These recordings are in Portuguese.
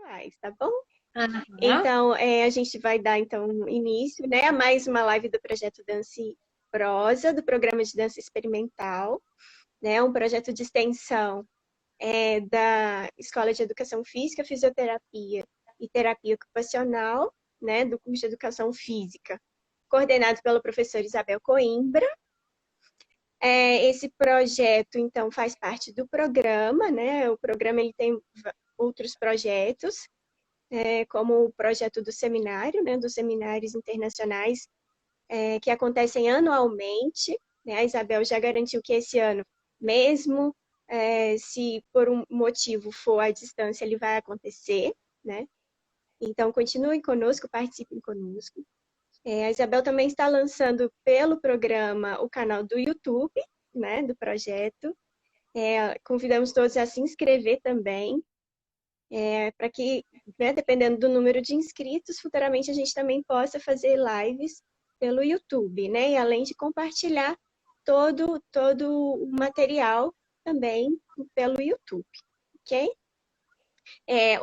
populares, tá bom? Aham. Então, a gente vai dar então início, né, a mais uma live do projeto Dança e Prosa, do programa de dança experimental, né, um projeto de extensão da Escola de Educação Física, Fisioterapia e Terapia Ocupacional, né, do curso de Educação Física, coordenado pela professora Isabel Coimbra. Esse projeto, então, faz parte do programa, né? O programa ele tem outros projetos, como o projeto do seminário, né? Dos seminários internacionais, que acontecem anualmente, né? A Isabel já garantiu que esse ano, mesmo se por um motivo for à distância, ele vai acontecer, né? Então, continuem conosco, participem conosco. A Isabel também está lançando pelo programa o canal do YouTube, né, do projeto. Convidamos todos a se inscrever também, para que, né, dependendo do número de inscritos, futuramente a gente também possa fazer lives pelo YouTube, né? E além de compartilhar todo o material também pelo YouTube, ok?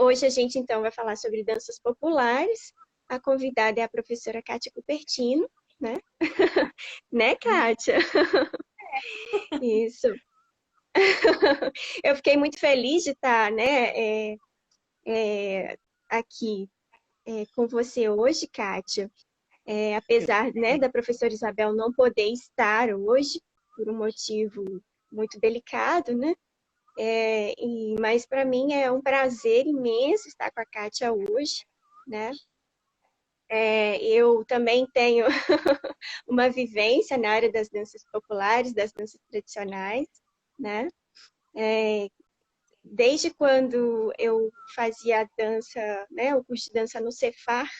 Hoje a gente, então, vai falar sobre danças populares. A convidada é a professora Kátia Cupertino, né? Né, Kátia? Isso. Eu fiquei muito feliz de estar, né, aqui com você hoje, Kátia. Apesar, né, da professora Isabel não poder estar hoje, por um motivo muito delicado, né? Mas para mim é um prazer imenso estar com a Kátia hoje, né? Eu também tenho uma vivência na área das danças populares, das danças tradicionais, né? Desde quando eu fazia dança, né, o curso de dança no Cefar,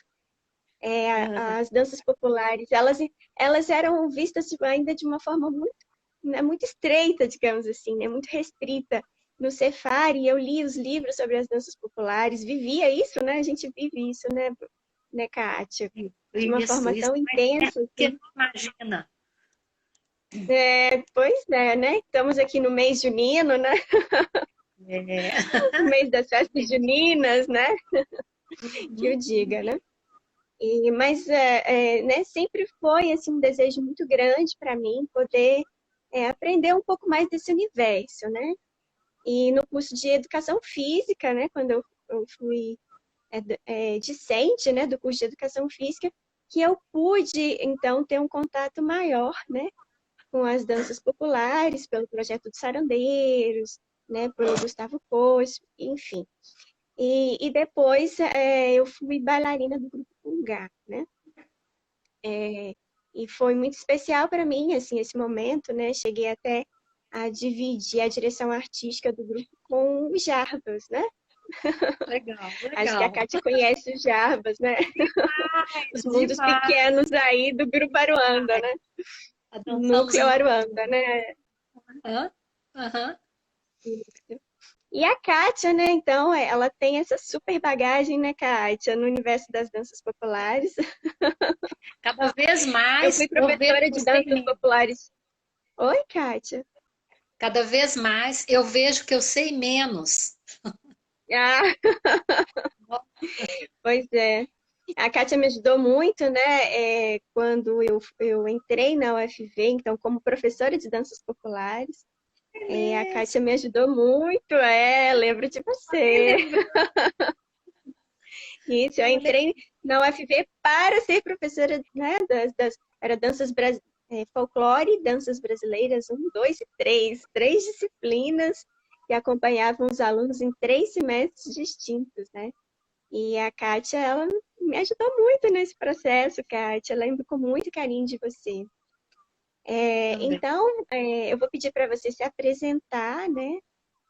as danças populares, elas eram vistas ainda de uma forma muito, né, muito estreita, digamos assim, né, muito restrita no Cefar, e eu li os livros sobre as danças populares, vivia isso, né? A gente vive isso, né, Kátia? De uma forma Isso tão é intensa, que assim. não imagina. Pois é, né? Estamos aqui no mês junino, né? É. O mês das festas juninas, né? Que eu Uhum. diga, né? Mas né, sempre foi assim, um desejo muito grande para mim poder aprender um pouco mais desse universo, né? E no curso de Educação Física, né, quando eu fui discente, né, do curso de Educação Física, que eu pude, então, ter um contato maior, né, com as danças populares, pelo projeto dos Sarandeiros, né, pelo Gustavo Cois, enfim. E depois eu fui bailarina do grupo Pulgar, né? E foi muito especial para mim, assim, esse momento, né? Cheguei até a dividir a direção artística do grupo com o Jarbas, né? Legal, Acho que a legal. Kátia conhece o Jarbas, né? Os mundos Demais. pequenos aí do grupo Aruanda, né? Dançamos Núcleo muito. Aruanda, né? Aham, aham. E a Kátia, né? Então, ela tem essa super bagagem, né, Kátia, no universo das danças populares. Cada vez Eu fui mais eu vejo professora que eu de sei danças menos. populares. Oi, Kátia. Cada vez mais eu vejo que eu sei menos. Ah, pois é. A Kátia me ajudou muito, né? Quando eu entrei na UFV, então, como professora de danças populares. É A mesmo. Kátia me ajudou muito, lembro de Que você. lembra- Isso, eu Olha, entrei na UFV para ser professora, né, era folclore, danças brasileiras, um, dois e três disciplinas que acompanhavam os alunos em 3 semestres distintos, né? E a Kátia, ela me ajudou muito nesse processo, Kátia, eu lembro com muito carinho de você. também. Então, eu vou pedir para você se apresentar, né?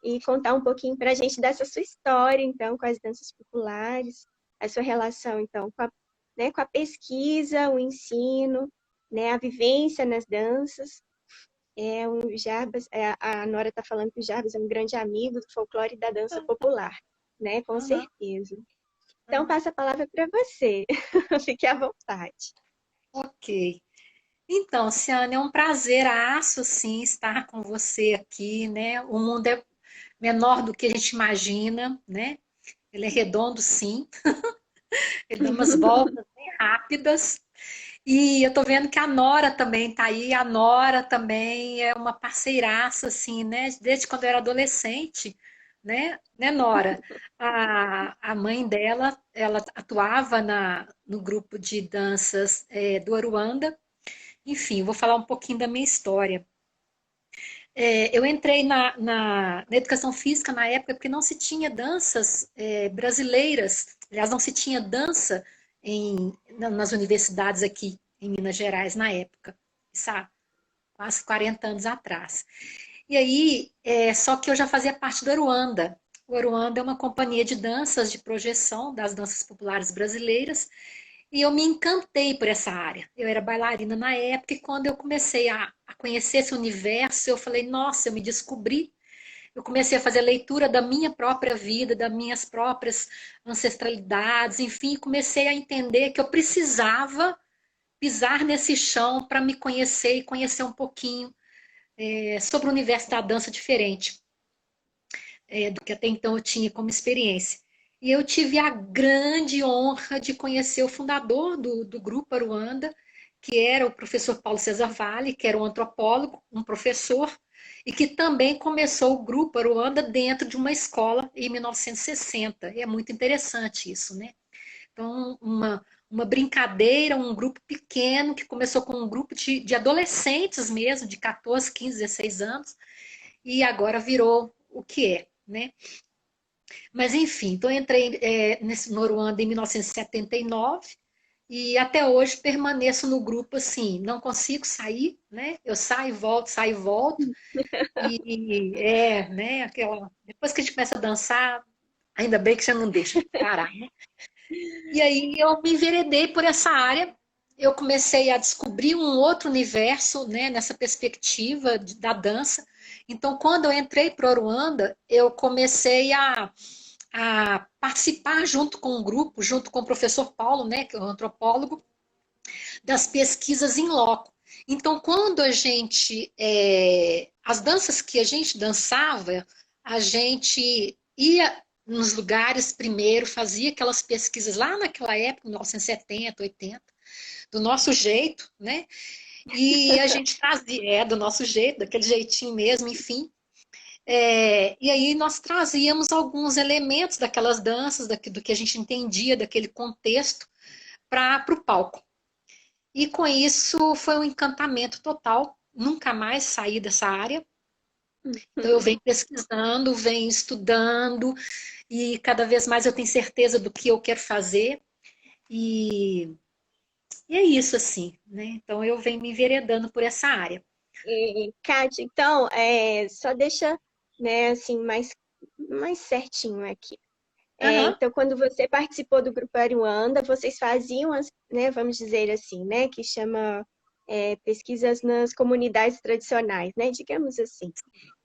E contar um pouquinho para a gente dessa sua história, então, com as danças populares, a sua relação, então, com a pesquisa, o ensino, né, a vivência nas danças. O Jarbas, a Nora está falando que o Jarbas é um grande amigo do folclore e da dança popular, né, com Aham, certeza. Então, aham. passo a palavra para você. Fique à vontade. Ok. Então, Ciane, é um prazeraço, sim, estar com você aqui, né? O mundo é menor do que a gente imagina, né? Ele é redondo, sim. Ele dá umas voltas bem rápidas. E eu tô vendo que a Nora também tá aí. A Nora também é uma parceiraça, assim, né? Desde quando eu era adolescente, né, Nora? A mãe dela, ela atuava no grupo de danças do Aruanda. Enfim, vou falar um pouquinho da minha história. Eu entrei na educação física na época porque não se tinha danças brasileiras. Aliás, não se tinha dança nas universidades aqui em Minas Gerais na época, sabe? Quase 40 anos atrás. E aí, só que eu já fazia parte do Aruanda. O Aruanda é uma companhia de danças de projeção das danças populares brasileiras e eu me encantei por essa área. Eu era bailarina na época e quando eu comecei a conhecer esse universo, eu falei, nossa, eu me descobri. Eu comecei a fazer leitura da minha própria vida, das minhas próprias ancestralidades, enfim, comecei a entender que eu precisava pisar nesse chão para me conhecer e conhecer um pouquinho sobre o universo da dança diferente do que até então eu tinha como experiência. E eu tive a grande honra de conhecer o fundador do Grupo Aruanda, que era o professor Paulo César Vale, que era um antropólogo, um professor, e que também começou o Grupo Aruanda dentro de uma escola em 1960. E é muito interessante isso, né? Então, uma brincadeira, um grupo pequeno, que começou com um grupo de adolescentes mesmo, de 14, 15, 16 anos, e agora virou o que é, né? Mas enfim, então eu entrei nesse Noruanda em 1979 e até hoje permaneço no grupo assim, não consigo sair, né? Eu saio e volto, né? Depois que a gente começa a dançar, ainda bem que você não deixa parar, né? E aí eu me enveredei por essa área, eu comecei a descobrir um outro universo, né, nessa perspectiva da dança. Então, quando eu entrei para o Ruanda, eu comecei a participar junto com um grupo, junto com o professor Paulo, né, que é um antropólogo, das pesquisas em loco. Então, quando as danças que a gente dançava, a gente ia nos lugares primeiro, fazia aquelas pesquisas lá naquela época, 1970, 80, do nosso jeito, né? E a gente trazia, do nosso jeito, daquele jeitinho mesmo, enfim. E aí nós trazíamos alguns elementos daquelas danças, do que a gente entendia, daquele contexto, para o palco. E com isso foi um encantamento total, nunca mais saí dessa área. Então eu venho pesquisando, venho estudando, e cada vez mais eu tenho certeza do que eu quero fazer. E é isso, assim, né? Então eu venho me enveredando por essa área. Kátia, então, só deixa, né, assim, mais certinho aqui. Aham. Então, quando você participou do Grupo Aruanda, vocês faziam, né, vamos dizer assim, né, que chama pesquisas nas comunidades tradicionais, né, digamos assim.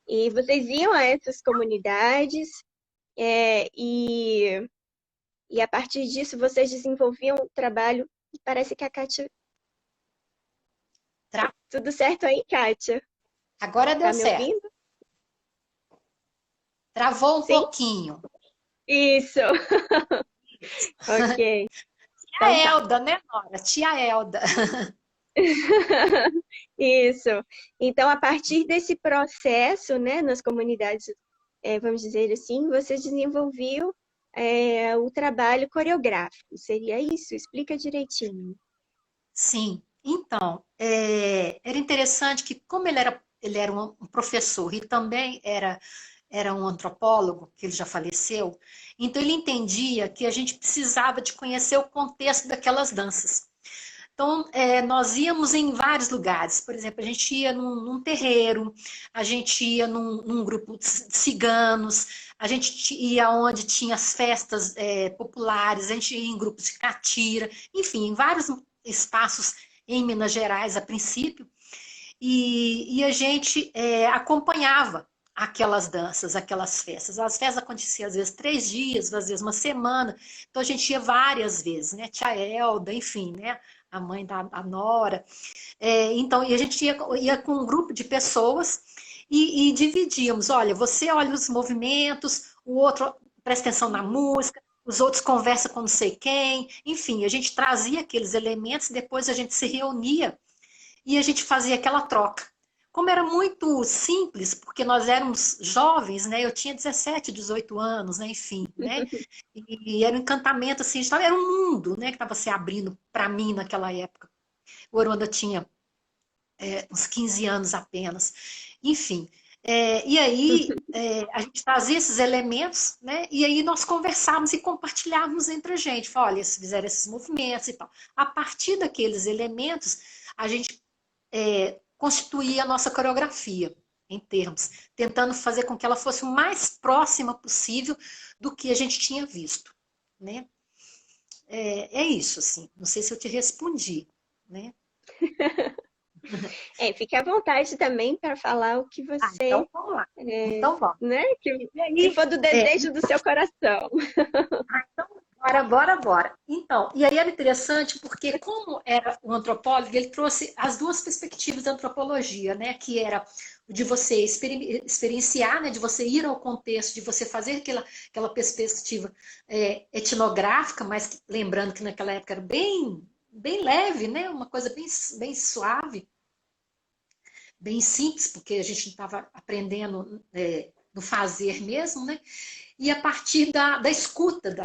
E vocês iam a essas comunidades e a partir disso vocês desenvolviam um trabalho. E parece que a Kátia... Tra- Tudo certo aí, Kátia? Agora deu Tá me certo. ouvindo? Travou um Sim? pouquinho. Isso. Ok. A Então tá. Elda, né, Nora? Tia Elda. Isso. Então, a partir desse processo, né, nas comunidades, vamos dizer assim, você desenvolveu o trabalho coreográfico. Seria isso? Explica direitinho. Sim. Então, era interessante que, como ele era um professor e também era um antropólogo, que ele já faleceu, então ele entendia que a gente precisava de conhecer o contexto daquelas danças. Então, nós íamos em vários lugares. Por exemplo, a gente ia num terreiro, a gente ia num grupo de ciganos, a gente ia onde tinha as festas populares, a gente ia em grupos de catira, enfim, em vários espaços em Minas Gerais, a princípio, e a gente acompanhava aquelas danças, aquelas festas. As festas aconteciam às vezes 3 dias, às vezes uma semana, então a gente ia várias vezes, né? Tia Elda, enfim, né? A mãe da Nora. Então, e a gente ia com um grupo de pessoas e dividíamos. Olha, você olha os movimentos, o outro presta atenção na música, os outros conversam com não sei quem, enfim, a gente trazia aqueles elementos, depois a gente se reunia e a gente fazia aquela troca. Como era muito simples, porque nós éramos jovens, né? Eu tinha 17, 18 anos, né? Enfim, né? E era um encantamento, assim, era um mundo, né? Que estava se abrindo para mim naquela época. O Aruanda tinha uns 15 anos apenas. Enfim, e aí a gente trazia esses elementos, né? E aí nós conversávamos e compartilhávamos entre a gente. Falava, olha, se fizeram esses movimentos e tal. A partir daqueles elementos, a gente constituía a nossa coreografia, em termos, tentando fazer com que ela fosse o mais próxima possível do que a gente tinha visto, né? É isso, assim. Não sei se eu te respondi, né? Fique à vontade também para falar o que você, então vamos lá. Então vamos. né? Que for do desejo do seu coração. Então, bora. Então, e aí era interessante porque como era o antropólogo, ele trouxe as duas perspectivas da antropologia, né? Que era o de você experienciar, né? De você ir ao contexto, de você fazer aquela perspectiva etnográfica, mas lembrando que naquela época era bem leve, né? Uma coisa bem suave, bem simples, porque a gente estava aprendendo no fazer mesmo, né? E a partir da escuta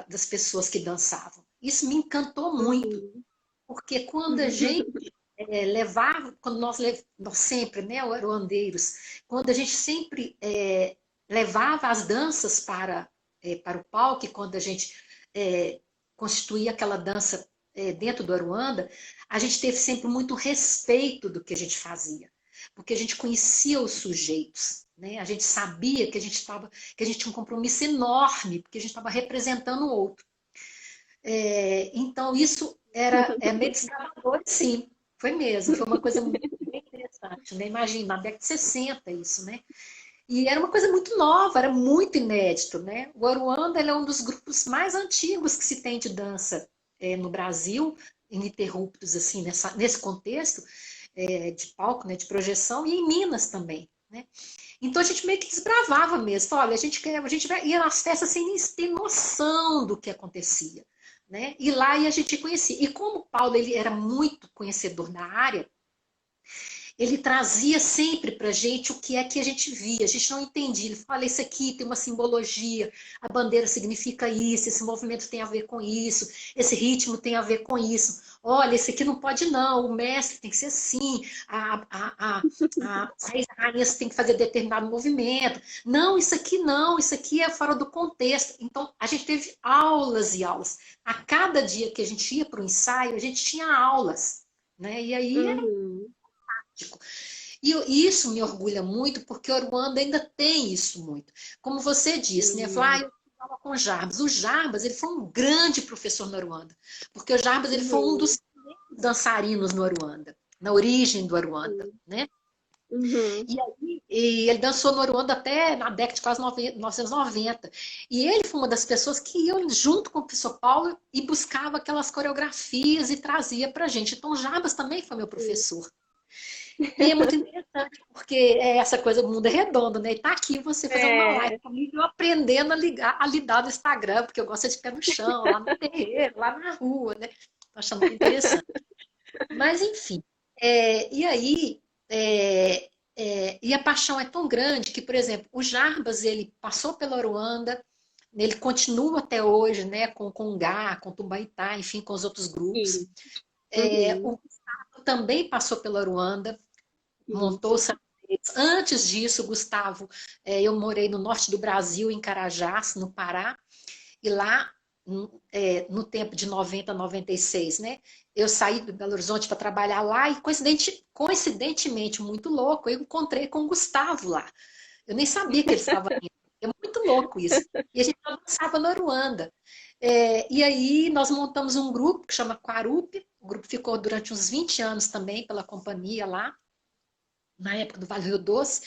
das pessoas que dançavam. Isso me encantou muito, porque quando a gente levava, quando nós sempre, né, aruandeiros, quando a gente sempre levava as danças para o palco, e quando a gente constituía aquela dança dentro do Aruanda, a gente teve sempre muito respeito do que a gente fazia, porque a gente conhecia os sujeitos. Né? A gente sabia que a gente tinha um compromisso enorme, porque a gente estava representando o outro. Então, isso meio desgravador, sim. Foi mesmo, foi uma coisa muito bem interessante. Né? Imagina, na década de 60 isso, né? E era uma coisa muito nova, era muito inédito. Né? O Aruanda é um dos grupos mais antigos que se tem de dança no Brasil, ininterruptos, assim, nesse contexto de palco, né, de projeção, e em Minas também. Né? Então a gente meio que desbravava mesmo. Olha, a gente ia nas festas sem nem ter noção do que acontecia. Né? E lá a gente conhecia. E como o Paulo ele era muito conhecedor da área, ele trazia sempre para a gente o que é que a gente via. A gente não entendia. Ele fala, isso aqui tem uma simbologia, a bandeira significa isso, esse movimento tem a ver com isso, esse ritmo tem a ver com isso. Olha, esse aqui não pode não, o mestre tem que ser assim, as rainhas têm que fazer determinado movimento. Não, isso aqui é fora do contexto. Então, a gente teve aulas e aulas. A cada dia que a gente ia para o ensaio, a gente tinha aulas. Né? E aí era fantástico. E isso me orgulha muito, porque o Aruanda ainda tem isso muito. Como você disse, né? Falar, eu falo com o Jarbas. O Jarbas, ele foi um grande professor no Aruanda, porque o Jarbas ele foi um dos dançarinos no Aruanda, na origem do Aruanda, né? E aí, ele dançou no Aruanda até na década de quase 1990. E ele foi uma das pessoas que iam junto com o professor Paulo e buscava aquelas coreografias e trazia pra gente. Então, o Jarbas também foi meu professor. E é muito interessante, porque essa coisa do mundo é redondo, né? E tá aqui você fazer uma live comigo, eu aprendendo a lidar no Instagram, porque eu gosto de pé no chão, lá no terreiro, lá na rua, né? Tô achando muito interessante. Mas, enfim. E aí, e a paixão é tão grande que, por exemplo, o Jarbas, ele passou pela Aruanda, ele continua até hoje, né? Com o Congá, com o Tumbaitá, enfim, com os outros grupos. O Gustavo também passou pela Aruanda, montou o Sarandeiros. Antes disso, Gustavo, eu morei no norte do Brasil, em Carajás, no Pará, e lá, no tempo de 90 a 96, né, eu saí do Belo Horizonte para trabalhar lá e, coincidentemente, muito louco, eu encontrei com o Gustavo lá. Eu nem sabia que ele estava indo. É muito louco isso. E a gente dançava na Aruanda. E aí nós montamos um grupo que chama Quarupi. O grupo ficou durante uns 20 anos também pela companhia lá, na época do Vale do Rio Doce,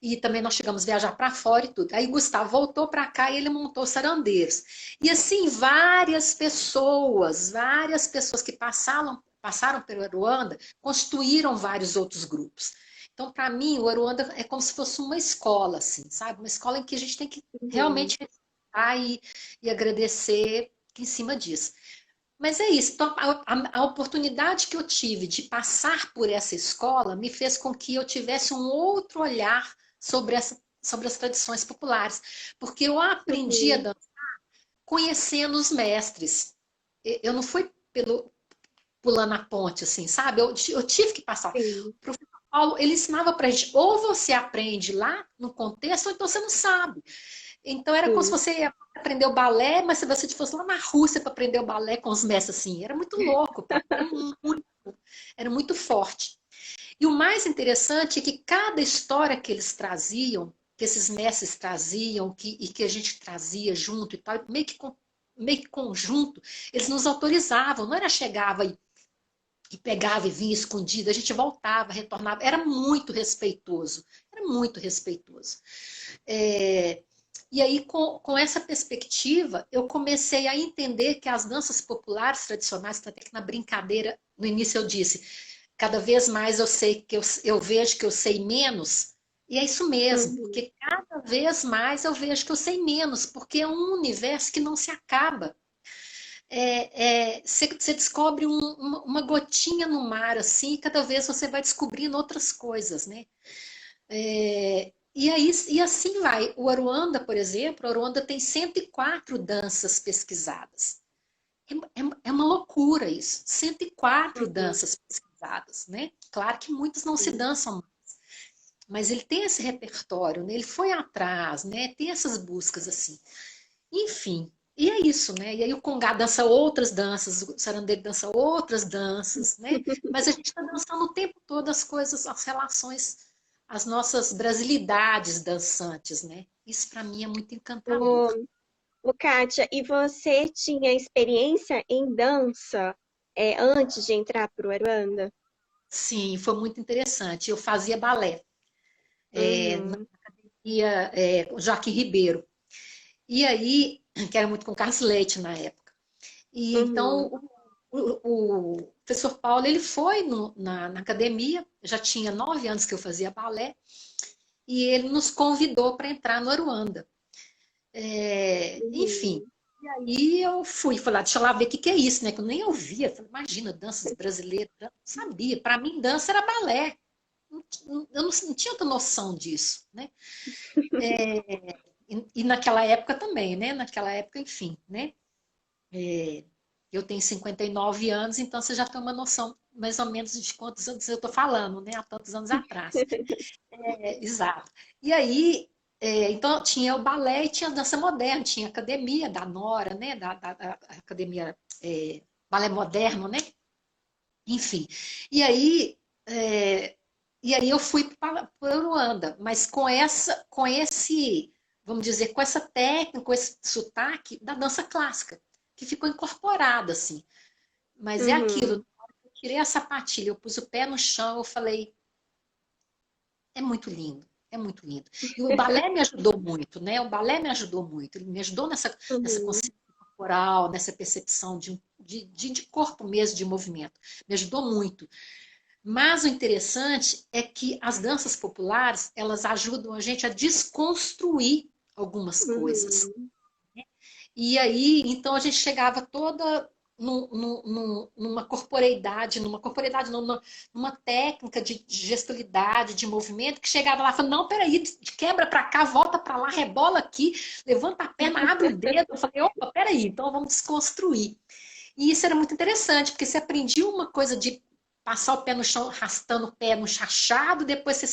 e também nós chegamos a viajar para fora e tudo. Aí Gustavo voltou para cá e ele montou Sarandeiros. E assim, várias pessoas que passaram pelo Aruanda constituíram vários outros grupos. Então, para mim, o Aruanda é como se fosse uma escola, assim, sabe? Uma escola em que a gente tem que realmente aproveitar e agradecer em cima disso. Mas é isso, então, a oportunidade que eu tive de passar por essa escola me fez com que eu tivesse um outro olhar sobre as tradições populares, porque eu aprendi a Uhum. dançar conhecendo os mestres. Eu não fui pulando a ponte, assim, sabe? Eu tive que passar. Sim. O professor Paulo, ele ensinava pra gente, ou você aprende lá no contexto, ou então você não sabe. Então era como se Sim. você ia aprender o balé, mas se você fosse lá na Rússia para aprender o balé com os mestres, assim, era muito louco, para mim, era muito forte. E o mais interessante é que cada história que eles traziam, que esses mestres traziam, e que a gente trazia junto e tal, meio que conjunto, eles nos autorizavam, não era chegava e pegava e vinha escondido, a gente voltava, retornava, era muito respeitoso, era muito respeitoso. É, e aí, com essa perspectiva, eu comecei a entender que as danças populares tradicionais, até que na brincadeira, no início eu disse, cada vez mais eu sei que eu vejo que eu sei menos, e é isso mesmo, Uhum. porque cada vez mais eu vejo que eu sei menos, porque é um universo que não se acaba. Você descobre uma gotinha no mar, assim, e cada vez você vai descobrindo outras coisas, né? E assim vai. O Aruanda, por exemplo, o Aruanda tem 104 danças pesquisadas. É uma loucura isso. 104 Uhum. danças pesquisadas, né? Claro que muitas não se Sim. dançam, mas ele tem esse repertório, né? Ele foi atrás, né? Tem essas buscas assim. Enfim, e é isso, né? E aí o Congá dança outras danças, o Sarandeiro dança outras danças, né? Mas a gente está dançando o tempo todo as coisas, as relações, as nossas brasilidades dançantes, né? Isso para mim é muito encantador. O, Kátia, e você tinha experiência em dança antes de entrar para o Aruanda? Sim, foi muito interessante. Eu fazia balé, Uhum. ia Joaquim Ribeiro. E aí, que era muito com Carlos Leite na época. E Uhum. então o professor Paulo ele foi na academia, já tinha 9 anos que eu fazia balé, e ele nos convidou para entrar no Aruanda. Enfim, Uhum. e aí eu fui, falei, deixa eu lá ver o que, que é isso, né? Que eu nem ouvia. Falei, imagina, danças brasileiras, eu não sabia. Para mim, dança era balé. Eu não tinha outra noção disso, né? E naquela época também, né? Naquela época, enfim, né? Eu tenho 59 anos, então você já tem uma noção mais ou menos de quantos anos eu estou falando, né? Há tantos anos atrás. Exato. E aí, então tinha o balé e tinha a dança moderna, tinha a academia da Nora, né? Da academia balé moderno, né? Enfim. E aí, é, e aí eu fui para o Ruanda, mas vamos dizer, com essa técnica, com esse sotaque da dança clássica, que ficou incorporado assim. Mas é aquilo, Uhum. eu tirei a sapatilha, eu pus o pé no chão, eu falei, é muito lindo, é muito lindo. E o balé me ajudou muito, né? O balé me ajudou muito, ele me ajudou nessa Uhum. consciência corporal, nessa percepção de corpo mesmo, de movimento. Me ajudou muito. Mas o interessante é que as danças populares, elas ajudam a gente a desconstruir algumas coisas. Uhum. E aí, então a gente chegava toda numa corporeidade, numa técnica de gestualidade, de movimento, que chegava lá e falava, não, peraí, quebra para cá, volta para lá, rebola aqui, levanta a perna, abre o dedo. Eu falei, opa, peraí, então vamos desconstruir. E isso era muito interessante, porque você aprendia uma coisa de passar o pé no chão, arrastando o pé no chachado, depois você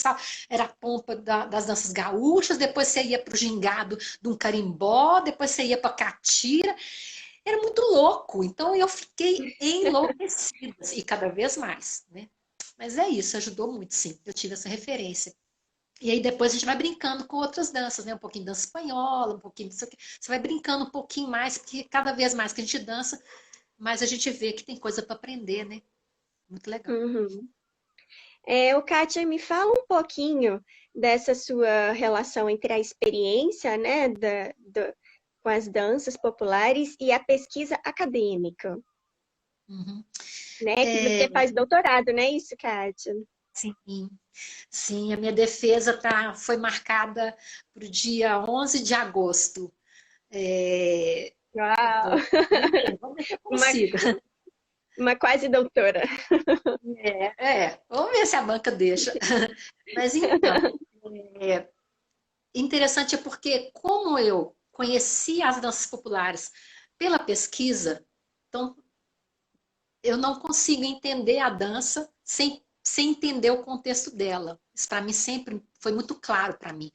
era a pompa das danças gaúchas, depois você ia para o gingado de um carimbó, depois você ia para a catira. Era muito louco, então eu fiquei enlouquecida, e cada vez mais, né? Mas é isso, ajudou muito, sim. Eu tive essa referência. E aí depois a gente vai brincando com outras danças, né? Um pouquinho de dança espanhola, um pouquinho disso aqui. Você vai brincando um pouquinho mais, porque cada vez mais que a gente dança, mais a gente vê que tem coisa para aprender, né? Muito legal. Uhum. O Kátia, me fala um pouquinho dessa sua relação entre a experiência, né, com as danças populares e a pesquisa acadêmica, Uhum. né? Que você faz doutorado, não é isso, Kátia? Sim, a minha defesa foi marcada para o dia 11 de agosto. Uau! Vamos ver se eu Uma, consigo. uma quase doutora. Vamos ver se a banca deixa. Mas então, é, interessante é porque como eu conheci as danças populares pela pesquisa, então eu não consigo entender a dança sem entender o contexto dela. Isso para mim sempre foi muito claro para mim.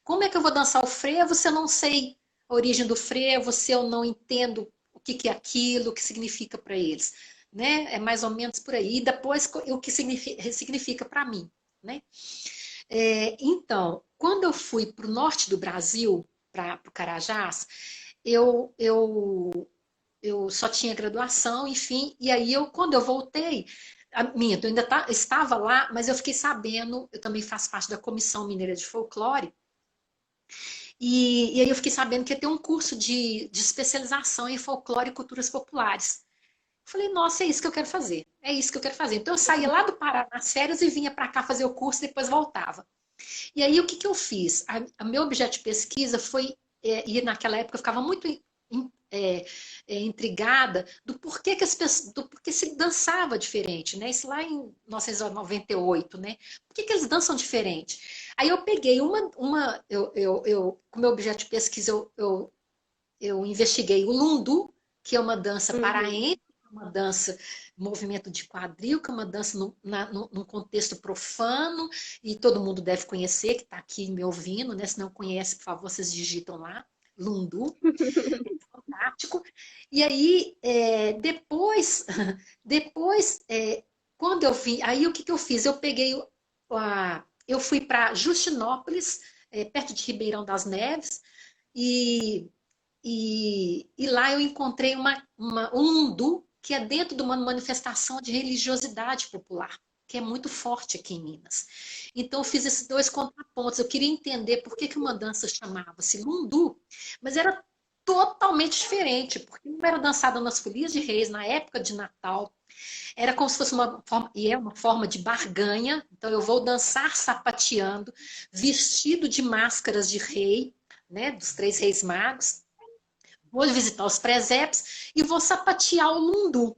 Como é que eu vou dançar o frevo se eu não sei a origem do frevo, se eu não entendo o que é aquilo, o que significa para eles? Né? É mais ou menos por aí. E depois o que significa para mim. Né? Então, quando eu fui para o norte do Brasil, para o Carajás, eu, eu eu só tinha graduação, enfim, e aí quando eu voltei, eu ainda estava lá, mas eu fiquei sabendo, eu também faço parte da Comissão Mineira de Folclore, e aí eu fiquei sabendo que ia ter um curso de especialização em folclore e culturas populares. Falei, nossa, é isso que eu quero fazer, é isso que eu quero fazer. Então eu saía lá do Pará nas férias e vinha para cá fazer o curso e depois voltava. E aí o que eu fiz? Meu objeto de pesquisa foi, e naquela época eu ficava muito intrigada do porquê que as pessoas, do porquê se dançava diferente, né? Isso lá em 1998, né? Por que eles dançam diferente? Aí eu peguei como meu objeto de pesquisa, eu investiguei o lundu, que é uma dança paraense, uma dança, movimento de quadril, que é uma dança num contexto profano, e todo mundo deve conhecer, que está aqui me ouvindo, né? Se não conhece, por favor, vocês digitam lá, lundu, fantástico. E aí, depois quando eu vi, aí o que eu fiz? Eu peguei, eu fui para Justinópolis, perto de Ribeirão das Neves, e lá eu encontrei um lundu que é dentro de uma manifestação de religiosidade popular, que é muito forte aqui em Minas. Então eu fiz esses dois contrapontos. Eu queria entender por que uma dança chamava-se lundu, mas era totalmente diferente, porque não era dançada nas folias de reis, na época de Natal. Era como se fosse uma forma, e é uma forma de barganha. Então eu vou dançar sapateando, vestido de máscaras de rei, né, dos três reis magos, vou visitar os presépios e vou sapatear o lundu.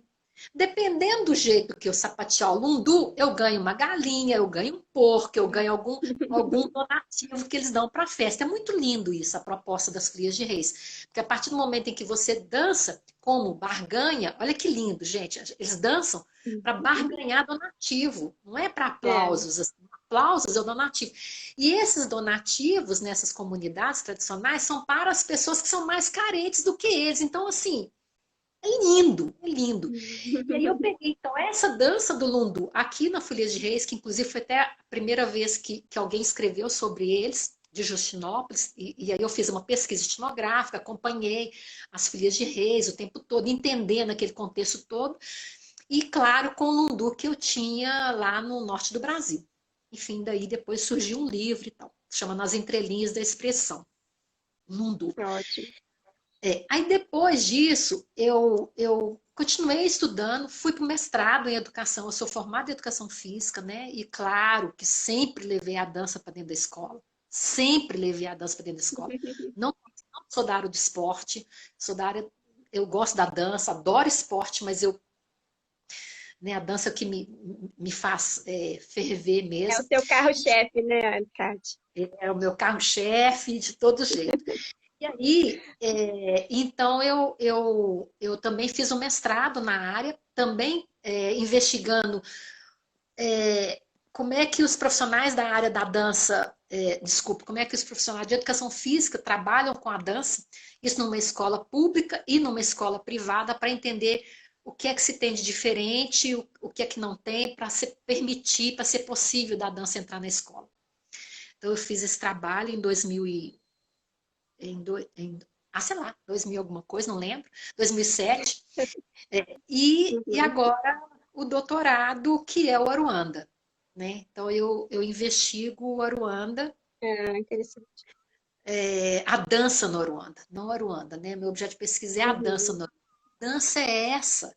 Dependendo do jeito que eu sapatear o lundu, eu ganho uma galinha, eu ganho um porco, eu ganho algum donativo que eles dão para a festa. É muito lindo isso, a proposta das Folias de Reis. Porque a partir do momento em que você dança como barganha, olha que lindo, gente. Eles dançam para barganhar donativo, não é para aplausos. Assim. Aplausos é o donativo. E esses donativos nessas comunidades tradicionais são para as pessoas que são mais carentes do que eles. Então, assim, é lindo, é lindo. E aí eu peguei, então, essa dança do lundu aqui na Folia de Reis, que inclusive foi até a primeira vez que alguém escreveu sobre eles, de Justinópolis, e aí eu fiz uma pesquisa etnográfica, acompanhei as Folias de Reis o tempo todo, entendendo aquele contexto todo, e claro, com o lundu que eu tinha lá no norte do Brasil. Enfim, daí depois surgiu um livro e tal, chamando As Entrelinhas da Expressão, lundu. Ótimo. Aí depois disso, eu continuei estudando, fui para o mestrado em educação, eu sou formada em educação física, né? E claro que sempre levei a dança para dentro da escola, sempre levei a dança para dentro da escola. Não, não sou da área do esporte, sou da área, eu gosto da dança, adoro esporte, mas né, a dança que me faz ferver É o mesmo. seu carro-chefe, né, Kate? É o meu carro-chefe de todo jeito. E aí, então eu também fiz um mestrado na área, também investigando como é que os profissionais da área da dança, como é que os profissionais de educação física trabalham com a dança, isso numa escola pública e numa escola privada, para entender o que é que se tem de diferente, o que é que não tem, para se permitir, para ser possível da dança entrar na escola. Então eu fiz esse trabalho em 2000 sei lá, 2000 alguma coisa, não lembro, 2007. E agora o doutorado, que é o Aruanda. Né? Então eu investigo o Aruanda, Interessante. a dança no Aruanda, não o Aruanda, né? Meu objeto de pesquisa é a dança no Aruanda. A dança é essa,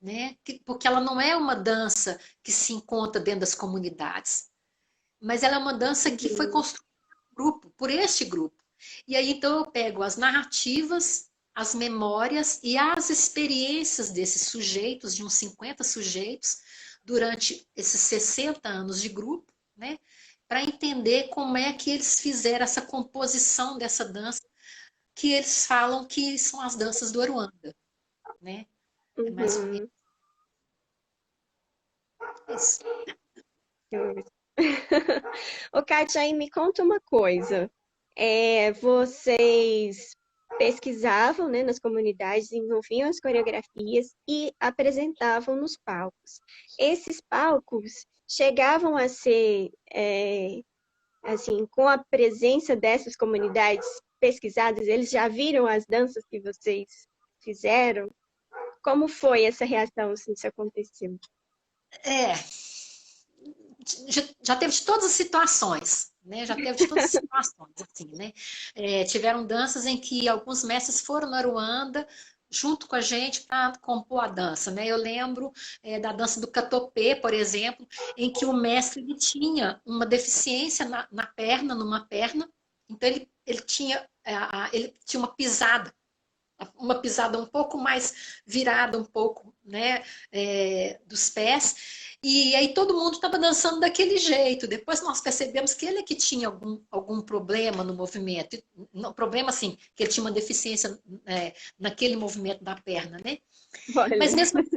né? Porque ela não é uma dança que se encontra dentro das comunidades, mas ela é uma dança que foi construída por este grupo. E aí, então, eu pego as narrativas, as memórias e as experiências desses sujeitos, de uns 50 sujeitos, durante esses 60 anos de grupo, né? Para entender como é que eles fizeram essa composição dessa dança, que eles falam que são as danças do Aruanda, né? É mais ou menos Uhum. isso. Ô, Kátia, aí me conta uma coisa. Vocês pesquisavam, né, nas comunidades, desenvolviam as coreografias e apresentavam nos palcos. Esses palcos chegavam a ser, assim, com a presença dessas comunidades pesquisadas, eles já viram as danças que vocês fizeram? Como foi essa reação, assim, isso aconteceu? É, já teve de todas as situações, né? Já teve de todas as situações, assim, né? Tiveram danças em que alguns mestres foram na Ruanda junto com a gente para compor a dança, né? Eu lembro da dança do Catopê, por exemplo, em que o mestre ele tinha uma deficiência na perna, numa perna, então ele tinha uma pisada um pouco mais virada, um pouco, né, dos pés. E aí todo mundo estava dançando daquele jeito. Depois nós percebemos que ele é que tinha algum problema no movimento. Um problema assim, que ele tinha uma deficiência naquele movimento da perna, né? Mas Olha, mesmo assim,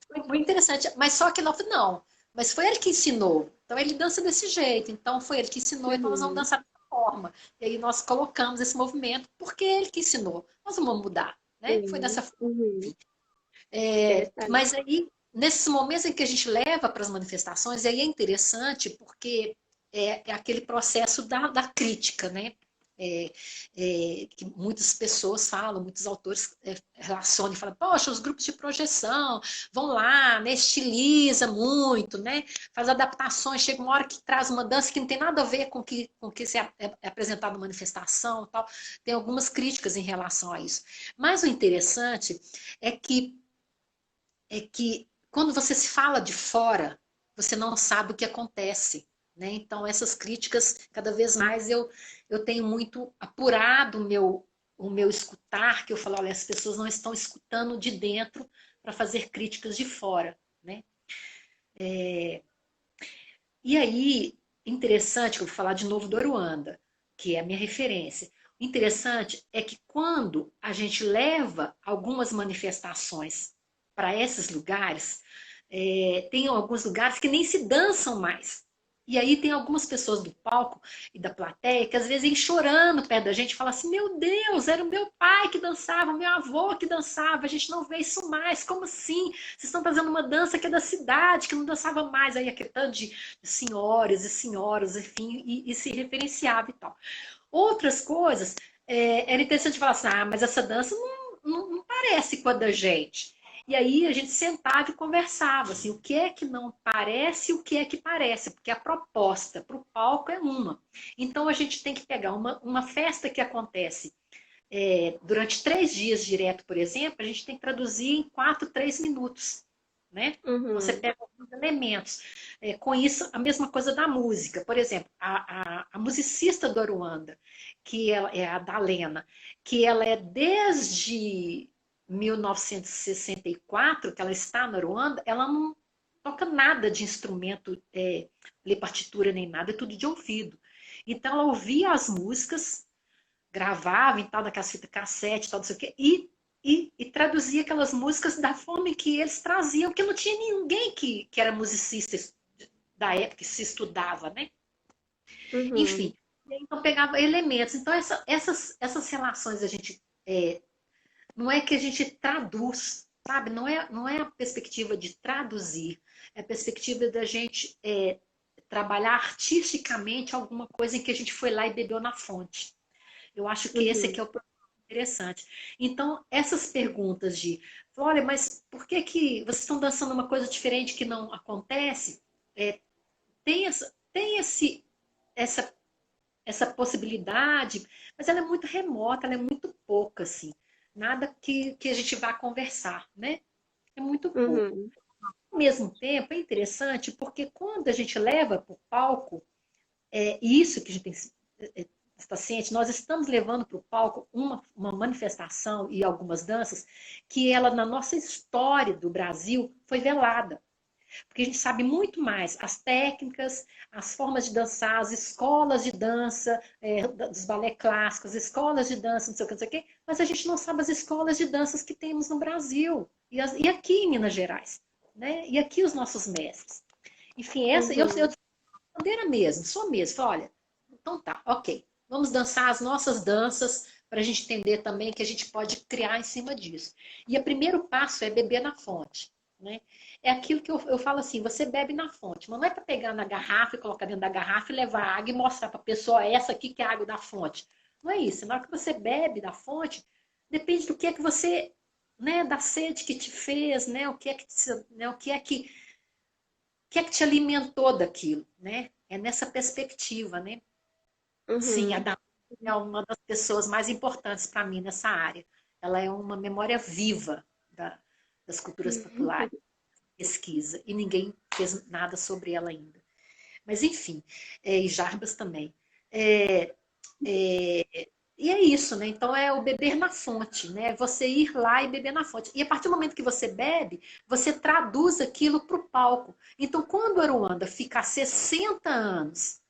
foi muito interessante. Mas só que não. Mas foi ele que ensinou. Então ele dança desse jeito. Então foi ele que ensinou, então nós vamos uhum, dançar dessa forma. E aí nós colocamos esse movimento porque é ele que ensinou. Nós não vamos mudar, né? Foi sim, dessa forma. uhum, interessante. Mas aí, nesses momentos em que a gente leva para as manifestações, aí é interessante porque é aquele processo da crítica, né? É, que muitas pessoas falam, muitos autores relacionam e falam, poxa, os grupos de projeção vão lá, né, estiliza muito, né, faz adaptações, chega uma hora que traz uma dança que não tem nada a ver com que se é apresentado na manifestação, tal. Tem algumas críticas em relação a isso. Mas o interessante é que quando você se fala de fora, você não sabe o que acontece. Né? Então, essas críticas, cada vez mais eu tenho muito apurado o meu escutar, que eu falo, olha, as pessoas não estão escutando de dentro para fazer críticas de fora. Né? E aí, interessante, eu vou falar de novo do Aruanda, que é a minha referência. O interessante é que quando a gente leva algumas manifestações para esses lugares, tem alguns lugares que nem se dançam mais. E aí tem algumas pessoas do palco e da plateia que às vezes vêm chorando perto da gente e falam assim, meu Deus, era o meu pai que dançava, o meu avô que dançava, a gente não vê isso mais, como assim? Vocês estão fazendo uma dança que é da cidade, que não dançava mais. Aí aquele tanto de senhoras e senhoras, enfim, e se referenciava e tal. Outras coisas, era interessante falar assim, mas essa dança não parece com a da gente. E aí a gente sentava e conversava, assim, o que é que não parece e o que é que parece, porque a proposta para o palco é uma. Então a gente tem que pegar uma festa que acontece durante 3 dias direto, por exemplo, a gente tem que traduzir em 4, 3 minutos. Né? Você uhum, pega alguns elementos. Com isso, a mesma coisa da música. Por exemplo, a musicista do Aruanda, que é a Dalena, que ela é desde 1964 que ela está no Aruanda, ela não toca nada de instrumento, ler partitura nem nada, é tudo de ouvido. Então ela ouvia as músicas, gravava em tal, daquelas fitas cassete, tal, não sei o quê, e traduzia aquelas músicas da forma em que eles traziam, porque não tinha ninguém que era musicista da época, que se estudava, né? uhum, Enfim, então pegava elementos. Então, essas relações a gente. Não é que a gente traduz, sabe? Não é a perspectiva de traduzir, é a perspectiva da gente trabalhar artisticamente alguma coisa em que a gente foi lá e bebeu na fonte. Eu acho que esse aqui uhum, é o interessante. Então, essas perguntas de, olha, mas por que vocês estão dançando uma coisa diferente que não acontece? Tem essa possibilidade, mas ela é muito remota, ela é muito pouca, assim. Nada que a gente vá conversar, né? É muito pouco. uhum, Ao mesmo tempo, é interessante porque quando a gente leva para o palco, isso que a gente tem está ciente, nós estamos levando para o palco uma manifestação e algumas danças que ela, na nossa história do Brasil, foi velada. Porque a gente sabe muito mais as técnicas, as formas de dançar, as escolas de dança, dos balé clássicos, as escolas de dança, não sei o que, mas a gente não sabe as escolas de danças que temos no Brasil e aqui em Minas Gerais, né? E aqui os nossos mestres. Enfim, eu bandeira mesmo, sou mesmo. Falei, olha, então tá, ok, vamos dançar as nossas danças para a gente entender também que a gente pode criar em cima disso. E o primeiro passo é beber na fonte, né? É aquilo que eu falo assim, você bebe na fonte, mas não é para pegar na garrafa e colocar dentro da garrafa e levar água e mostrar para a pessoa, essa aqui que é a água da fonte. Não é isso. Na hora que você bebe da fonte, depende do que é que você, né, da sede que te fez, né, o que é que, né, o que é que te alimentou daquilo, né? É nessa perspectiva, né? Sim, a Uhum. Dani é uma das pessoas mais importantes para mim nessa área. Ela é uma memória viva das culturas populares, pesquisa, e ninguém fez nada sobre ela ainda. Mas, enfim, e Jarbas também. É, e é isso, né? Então é o beber na fonte, né? Você ir lá e beber na fonte. E a partir do momento que você bebe, você traduz aquilo para o palco. Então, quando a Aruanda fica há 60 anos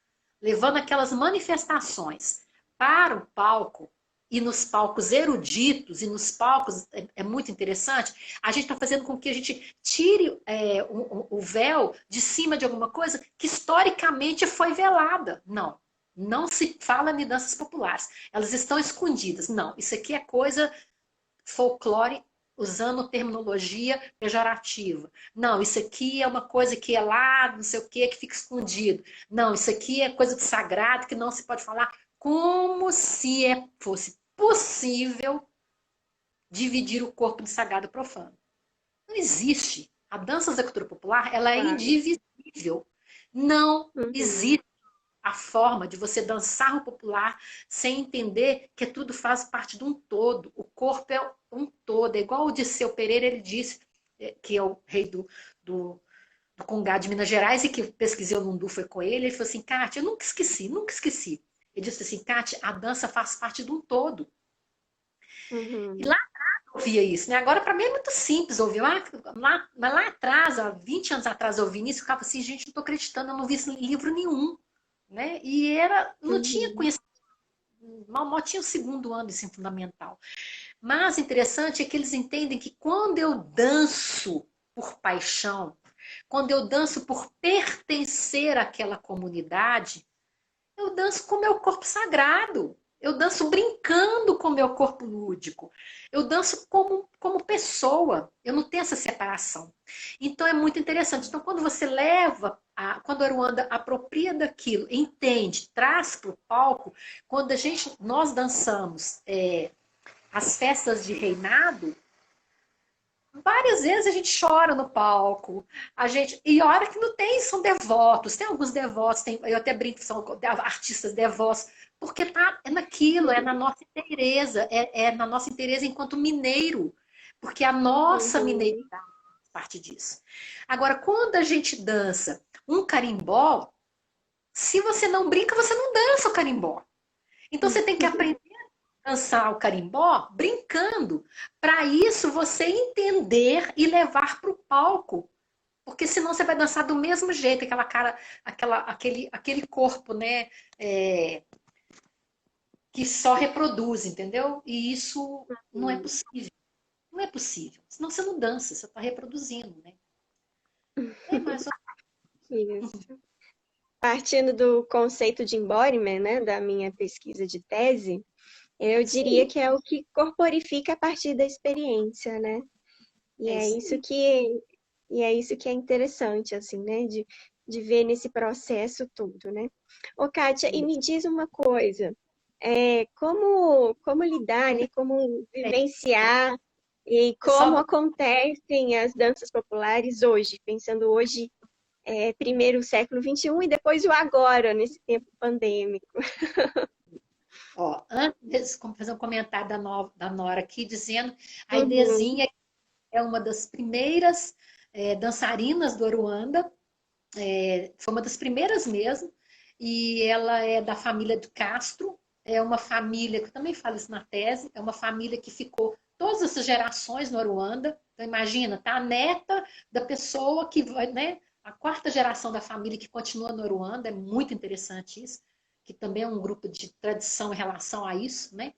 levando aquelas manifestações para o palco, e nos palcos eruditos, e nos palcos, é muito interessante, a gente está fazendo com que a gente tire o véu de cima de alguma coisa que historicamente foi velada. Não. Não se fala em danças populares. Elas estão escondidas. Não, isso aqui é coisa folclore usando terminologia pejorativa. Não, isso aqui é uma coisa que é lá, não sei o que fica escondido. Não, isso aqui é coisa de sagrado que não se pode falar. Como se fosse possível dividir o corpo de sagrado e profano. Não existe. A dança da cultura popular, ela é Claro. indivisível. Não Uhum. existe a forma de você dançar o popular sem entender que tudo faz parte de um todo. O corpo é um todo. É igual o Dirceu Pereira, ele disse, que é o rei do Congá de Minas Gerais, e que pesquisei o Lundu foi com ele. Ele falou assim, Kátia, eu nunca esqueci, nunca esqueci. Ele disse assim, Kátia, a dança faz parte de um todo. E Uhum. lá eu ouvia isso, né? Agora, para mim, é muito simples ouvir. Mas lá atrás, há 20 anos atrás, eu ouvi isso e ficava assim, gente, não estou acreditando, eu não vi isso em livro nenhum. Né? E não tinha Uhum. conhecimento, mal tinha o segundo ano de ensino fundamental. Mas interessante é que eles entendem que quando eu danço por paixão, quando eu danço por pertencer àquela comunidade, eu danço com o meu corpo sagrado. Eu danço brincando com o meu corpo lúdico. Eu danço como pessoa. Eu não tenho essa separação. Então é muito interessante. Então, quando você quando a Aruanda apropria daquilo, entende, traz para o palco, quando nós dançamos as festas de reinado, várias vezes a gente chora no palco, e olha que não tem, são devotos, tem alguns devotos, eu até brinco, são artistas devotos, porque é naquilo, é na nossa inteireza, é na nossa inteireza enquanto mineiro, porque a nossa Uhum. mineiridade faz parte disso. Agora, quando a gente dança um carimbó, se você não brinca, você não dança o carimbó. Então você tem que aprender dançar o carimbó brincando. Para isso, você entender e levar para o palco. Porque senão você vai dançar do mesmo jeito, aquela cara, aquele corpo, né? Que só reproduz, entendeu? E isso não é Uhum. possível. Não é possível. Senão você não dança, você está reproduzindo, né? É mais ou Isso. Partindo do conceito de embodiment, né, da minha pesquisa de tese, eu diria menos que é o que corporifica a partir da experiência, né? E é é isso isso aí. que e é isso que é interessante, assim, né? De ver nesse processo tudo, né? Ô, Kátia, e me Isso. diz uma coisa, como lidar, né? Como É, vivenciar e como só acontecem as danças populares hoje, pensando hoje, primeiro o século XXI e depois o agora, nesse tempo pandêmico. Ó, antes, fazer um comentário da Nora aqui, dizendo a Uhum, Inezinha é uma das primeiras dançarinas do Aruanda, foi uma das primeiras mesmo, e ela é da família de Castro, é uma família, que eu também falo isso na tese, é uma família que ficou todas essas gerações no Aruanda. Então, imagina, tá a neta da pessoa que vai, né? A quarta geração da família que continua no Aruanda, é muito interessante isso, que também é um grupo de tradição em relação a isso, né?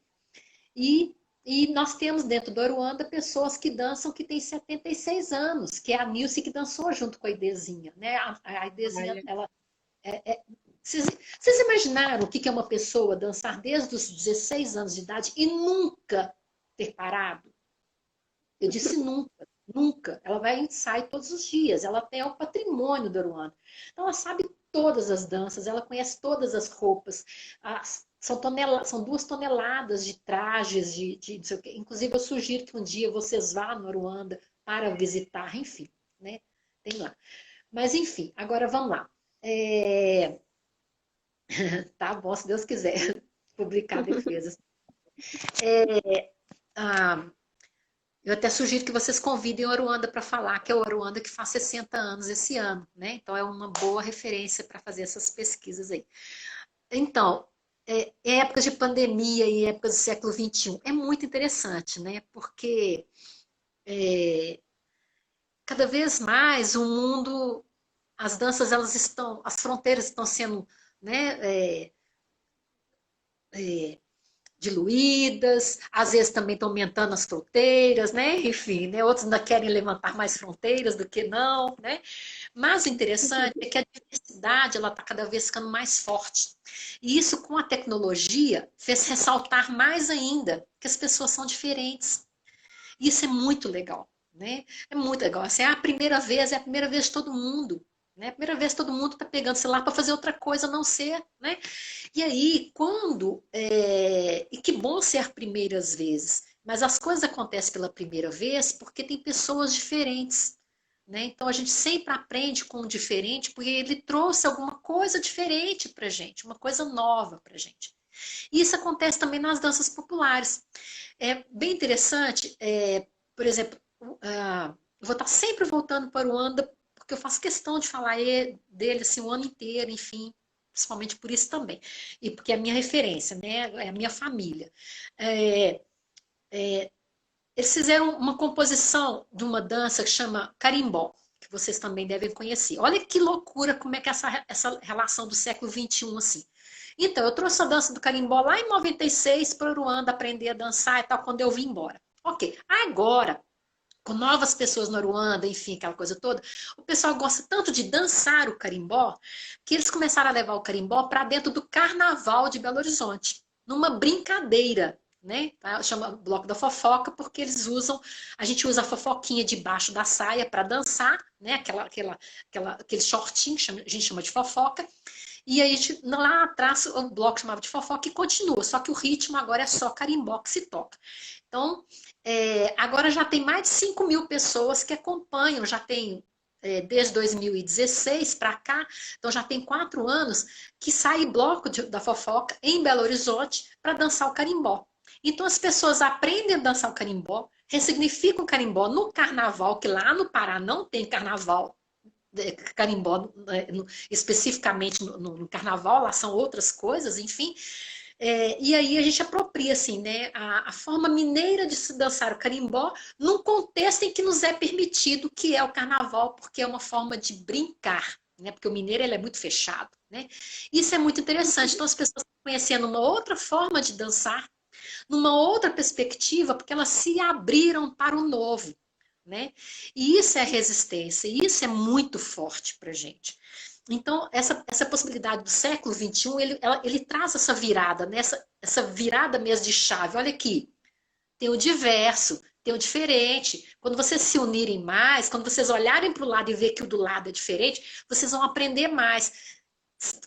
E, e nós temos dentro do Aruanda pessoas que dançam que têm 76 anos, que é a Nilce que dançou junto com a Idezinha, né? A Idezinha, Olha. ela vocês imaginaram o que é uma pessoa dançar desde os 16 anos de idade e nunca ter parado? Eu disse nunca, nunca. Ela vai em ensaio todos os dias, ela tem o patrimônio do Aruanda. Então, ela sabe todas as danças, ela conhece todas as roupas. São 2 toneladas de trajes, de não sei o quê. Inclusive, eu sugiro que um dia vocês vá no Aruanda para visitar, enfim, né? Tem lá. Mas, enfim, agora vamos lá. Tá bom, se Deus quiser publicar depois. Ah, eu até sugiro que vocês convidem o Aruanda para falar, que é o Aruanda que faz 60 anos esse ano, né? Então é uma boa referência para fazer essas pesquisas aí. Então, épocas de pandemia e épocas do século XXI é muito interessante, né? Porque cada vez mais o mundo, as danças elas estão, as fronteiras estão sendo, né? Diluídas, às vezes também estão aumentando as fronteiras, né? Enfim, né? Outros ainda querem levantar mais fronteiras do que não, né? Mas o interessante é que a diversidade ela está cada vez ficando mais forte. E isso com a tecnologia fez ressaltar mais ainda que as pessoas são diferentes. Isso é muito legal, né? É muito legal. Assim, é a primeira vez de todo mundo. Né? A primeira vez todo mundo está pegando o celular para fazer outra coisa, a não ser, né? E aí, e que bom ser primeiras vezes, mas as coisas acontecem pela primeira vez porque tem pessoas diferentes, né? Então a gente sempre aprende com o diferente porque ele trouxe alguma coisa diferente para gente, uma coisa nova para gente. E isso acontece também nas danças populares. É bem interessante, por exemplo, eu vou estar sempre voltando para o Anda porque eu faço questão de falar dele assim, o ano inteiro, enfim, principalmente por isso também. E porque é a minha referência, né? É a minha família. É, eles fizeram uma composição de uma dança que chama carimbó, que vocês também devem conhecer. Olha que loucura como é que é essa relação do século XXI, assim. Então, eu trouxe a dança do carimbó lá em 96 para o Ruanda aprender a dançar e tal, quando eu vim embora. Ok, agora com novas pessoas no Aruanda, enfim, aquela coisa toda, o pessoal gosta tanto de dançar o carimbó que eles começaram a levar o carimbó para dentro do Carnaval de Belo Horizonte, numa brincadeira, né? Chama Bloco da Fofoca porque eles usam, a gente usa a fofoquinha debaixo da saia para dançar, né? Aquele shortinho que a gente chama de fofoca. E aí, lá atrás, o bloco chamava de fofoca e continua, só que o ritmo agora é só carimbó que se toca. Então, agora já tem mais de 5 mil pessoas que acompanham, já tem desde 2016 para cá, então já tem 4 anos que sai bloco da fofoca em Belo Horizonte para dançar o carimbó. Então as pessoas aprendem a dançar o carimbó, ressignificam o carimbó no carnaval, que lá no Pará não tem carnaval, carimbó especificamente no carnaval, lá são outras coisas, enfim. E aí a gente apropria assim, né, a forma mineira de se dançar o carimbó num contexto em que nos é permitido, que é o carnaval, porque é uma forma de brincar, né, porque o mineiro ele é muito fechado, né? Isso é muito interessante. Então as pessoas estão conhecendo uma outra forma de dançar, numa outra perspectiva, porque elas se abriram para o novo, né? E isso é resistência, e isso é muito forte para a gente. Então, essa possibilidade do século XXI, ele traz essa virada, né? Essa virada mesmo de chave. Olha aqui, tem o diverso, tem o diferente. Quando vocês se unirem mais, quando vocês olharem para o lado e ver que o do lado é diferente, vocês vão aprender mais.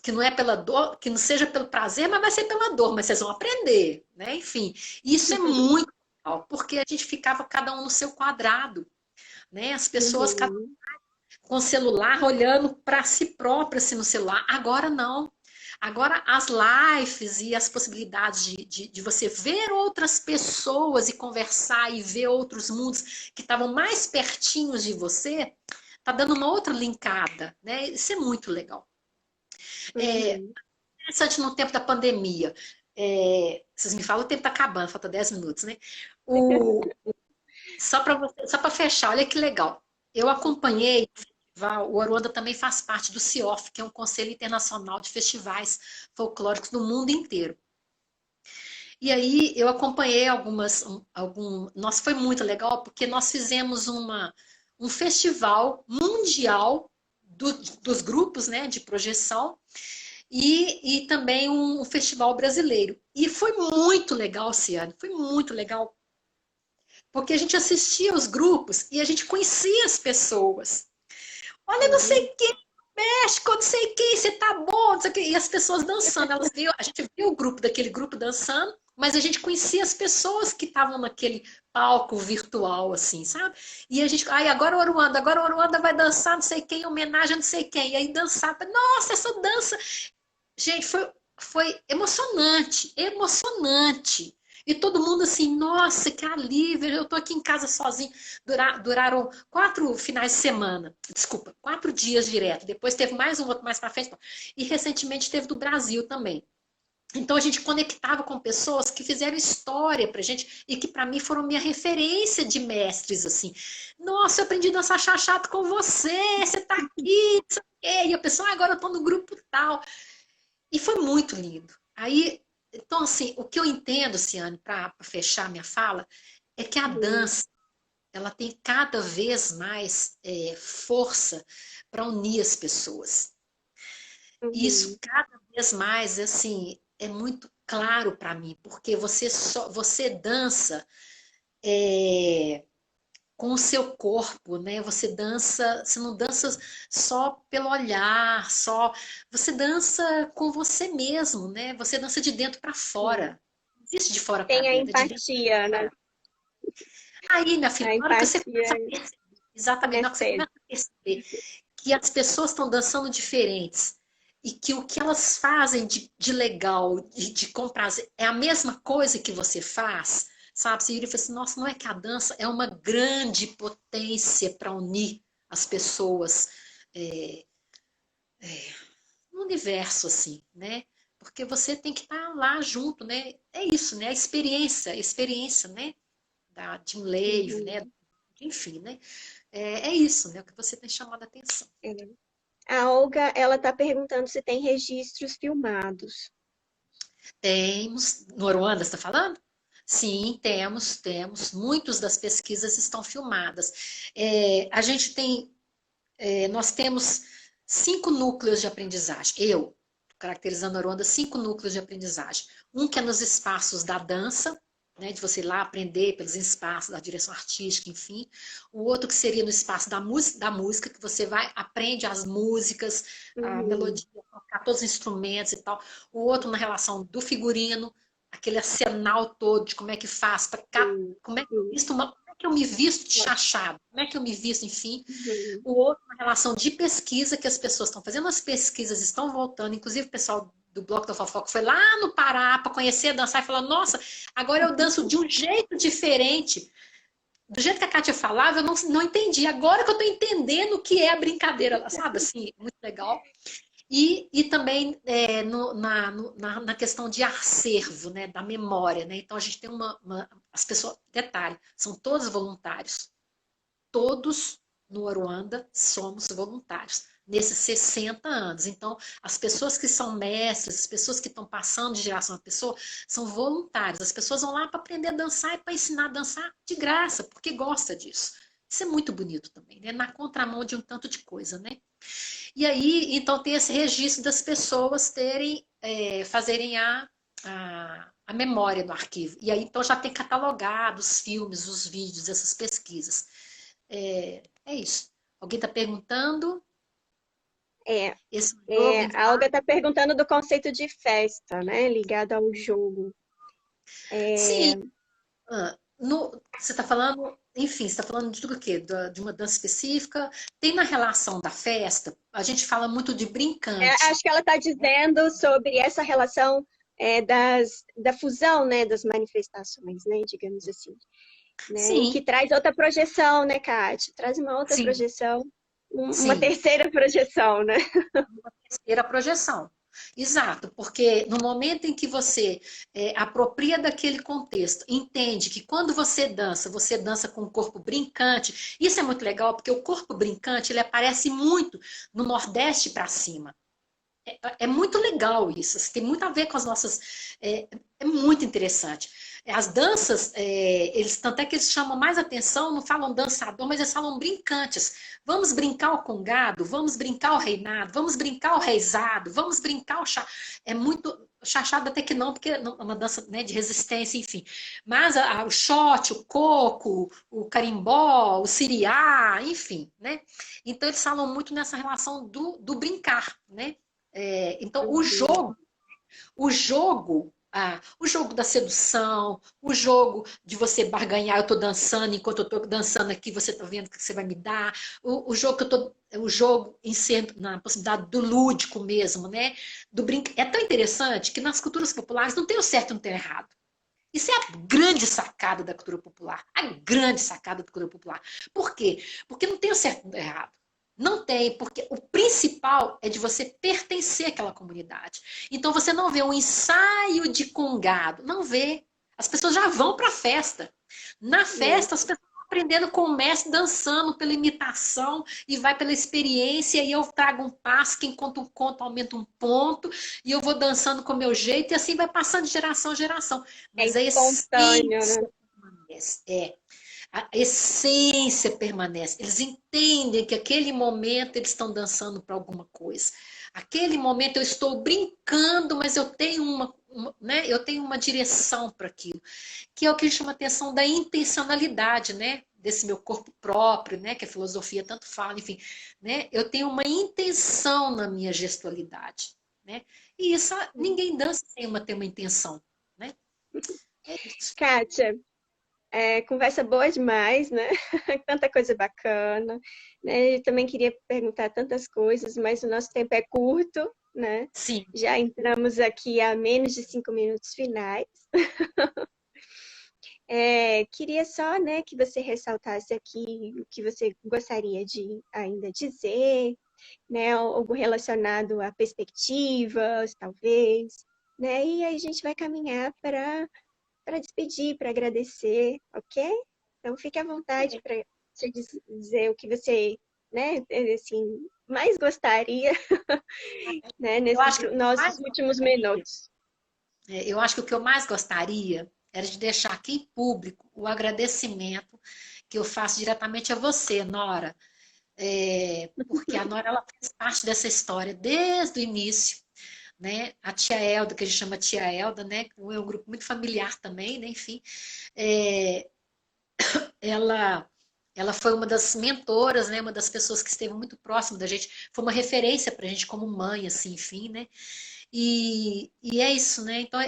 Que não é pela dor, que não seja pelo prazer, mas vai ser pela dor, mas vocês vão aprender, né? Enfim, isso é muito legal, porque a gente ficava cada um no seu quadrado, né? As pessoas, Uhum. com o celular olhando para si própria assim, no celular. Agora não. Agora as lives e as possibilidades de você ver outras pessoas e conversar e ver outros mundos que estavam mais pertinhos de você, tá dando uma outra linkada, né? Isso é muito legal. Uhum. Interessante no tempo da pandemia. Vocês me falam, o tempo está acabando, falta 10 minutos, né? O, só para fechar, olha que legal. Eu acompanhei o festival, o Aruanda também faz parte do CIOF, que é um Conselho Internacional de Festivais Folclóricos do mundo inteiro. E aí eu acompanhei nossa, foi muito legal, porque nós fizemos um festival mundial dos grupos, né, de projeção, e também um festival brasileiro. E foi muito legal, Ciane, foi muito legal, porque a gente assistia os grupos e a gente conhecia as pessoas. Olha, não sei quem, México, não sei quem, você tá bom, não sei quem. E as pessoas dançando, a gente viu o grupo daquele grupo dançando, mas a gente conhecia as pessoas que estavam naquele palco virtual, assim, sabe? E a gente, agora o Aruanda vai dançar, não sei quem, em homenagem a não sei quem. E aí dançava, nossa, essa dança. Gente, foi emocionante, emocionante. E todo mundo assim, nossa, que alívio, eu tô aqui em casa sozinho. Duraram 4 finais de semana, desculpa, 4 dias direto. Depois teve mais um outro mais para frente. E recentemente teve do Brasil também. Então a gente conectava com pessoas que fizeram história pra gente e que para mim foram minha referência de mestres assim. Nossa, eu aprendi a dançar chachado com você, você tá aqui, não sei o quê. E a pessoa, agora eu tô no grupo tal. E foi muito lindo. Aí, então, assim, o que eu entendo, Ciane, para fechar minha fala, é que a dança ela tem cada vez mais força para unir as pessoas. E isso cada vez mais, assim, é muito claro para mim, porque você dança com o seu corpo, né? Você dança, você não dança só pelo olhar, você dança com você mesmo, né? Você dança de dentro para fora. Não existe de fora para Tem a dentro, é de dentro empatia, para né? fora. Aí, minha filha, A na hora que você empatia começa a perceber, exatamente, na hora que você recebe. começa a perceber que as pessoas estão dançando diferentes e que o que elas fazem de legal, de comprar, é a mesma coisa que você faz, sabe? Você vira e fala assim, nossa, não é que a dança é uma grande potência para unir as pessoas é, no universo, assim, né? Porque você tem que estar lá junto, né? É isso, né? A experiência, né? De um Leive, né? Uhum. Enfim, né? É isso, né? O que você tem chamado a atenção. É. A Olga, ela está perguntando se tem registros filmados. Temos, no Aruanda, você está falando? Sim, temos. Muitas das pesquisas estão filmadas. A gente tem, nós temos 5 núcleos de aprendizagem. Eu, caracterizando a Aruanda, 5 núcleos de aprendizagem. Um que é nos espaços da dança, né, de você ir lá aprender pelos espaços da direção artística, enfim. O outro que seria no espaço da música, que você vai, aprende as músicas, a Uhum. melodia, tocar todos os instrumentos e tal. O outro na relação do figurino, aquele arsenal todo de como é que faz, Sim, como é que eu sim. visto como é que eu me visto de chachado, como é que eu me visto, enfim. Uhum. O outro, na relação de pesquisa, que as pessoas estão fazendo, as pesquisas estão voltando, inclusive o pessoal do Bloco da Fofoca foi lá no Pará para conhecer, dançar e falar, nossa, agora eu danço de um jeito diferente. Do jeito que a Kátia falava, eu não entendi. Agora que eu estou entendendo o que é a brincadeira, sabe? Assim, muito legal. E também na questão de acervo, né? Da memória, né? Então a gente tem as pessoas, detalhe, são todos voluntários. Todos no Aruanda somos voluntários, nesses 60 anos. Então, as pessoas que são mestres, as pessoas que estão passando de geração a pessoa, são voluntários. As pessoas vão lá para aprender a dançar e para ensinar a dançar de graça, porque gosta disso. Isso é muito bonito também, né? Na contramão de um tanto de coisa, né? E aí, então, tem esse registro das pessoas fazerem a memória do arquivo. E aí, então, já tem catalogado os filmes, os vídeos, essas pesquisas. É isso. Alguém está perguntando? É, Esse jogo em a Olga está perguntando do conceito de festa, né? Ligado ao jogo. Sim. É, Você está falando, enfim, você está falando de tudo o quê? De uma dança específica. Tem na relação da festa, a gente fala muito de brincante. acho que ela está dizendo sobre essa relação da fusão, né, das manifestações, né, digamos assim, né, e que Sim, traz outra projeção, né, Kátia? Traz uma outra sim, projeção, uma sim. terceira projeção, né? Uma terceira projeção. Exato, porque no momento em que você apropria daquele contexto, entende que quando você dança com o corpo brincante. Isso é muito legal, porque o corpo brincante ele aparece muito no Nordeste para cima. É muito legal isso, tem muito a ver com as nossas. É muito interessante. As danças, eles, tanto é que eles chamam mais atenção, não falam dançador, mas eles falam brincantes. Vamos brincar o congado, vamos brincar o reinado, vamos brincar o reizado, vamos brincar o chá. É muito. Chachado até que não, porque é uma dança, né, de resistência, enfim. Mas o shot, o coco, o carimbó, o siriá, enfim, né? Então eles falam muito nessa relação do brincar, né? Então, o jogo da sedução, o jogo de você barganhar, eu estou dançando, enquanto eu estou dançando aqui, você está vendo o que você vai me dar, o jogo que eu tô, o jogo em ser, na possibilidade do lúdico mesmo, né? Do É tão interessante que nas culturas populares não tem o certo e não tem o errado. Isso é a grande sacada da cultura popular. A grande sacada da cultura popular. Por quê? Porque não tem o certo e o errado. Não tem, porque o principal é de você pertencer àquela comunidade. Então você não vê um ensaio de congado, não vê. As pessoas já vão para a festa. Na festa, as pessoas estão aprendendo com o mestre, dançando pela imitação e vai pela experiência. E eu trago um passo, quem conta um conto aumenta um ponto, e eu vou dançando com o meu jeito, e assim vai passando de geração em geração. É Mas a espontâneo, né? essência permanece. A essência permanece. Eles entendem que aquele momento eles estão dançando para alguma coisa. Aquele momento eu estou brincando, mas eu tenho né, eu tenho uma direção para aquilo, que é o que chama a atenção da intencionalidade, né? Desse meu corpo próprio, né? Que a filosofia tanto fala, enfim, né? Eu tenho uma intenção na minha gestualidade, né? E isso ninguém dança sem ter uma intenção, né? É isso. Kátia, conversa boa demais, né? Tanta coisa bacana, né? Eu também queria perguntar tantas coisas, mas o nosso tempo é curto, né? Sim. Já entramos aqui a menos de 5 minutos finais. Queria só, né, que você ressaltasse aqui o que você gostaria de ainda dizer, né? Algo relacionado a perspectivas, talvez, né? E aí a gente vai caminhar para despedir, para agradecer, ok? Então fique à vontade para você dizer o que você, né, assim, mais gostaria, né, Eu acho nesses que nossos últimos minutos. eu acho que o que eu mais gostaria era de deixar aqui em público o agradecimento que eu faço diretamente a você, Nora. Porque a Nora ela fez parte dessa história desde o início, né? A tia Elda, que a gente chama tia Elda, né? É um grupo muito familiar também, né? Enfim, é, ela ela foi uma das mentoras, né? Uma das pessoas que esteve muito próximo da gente, foi uma referência para a gente como mãe, assim, enfim, né? E é isso, né? Então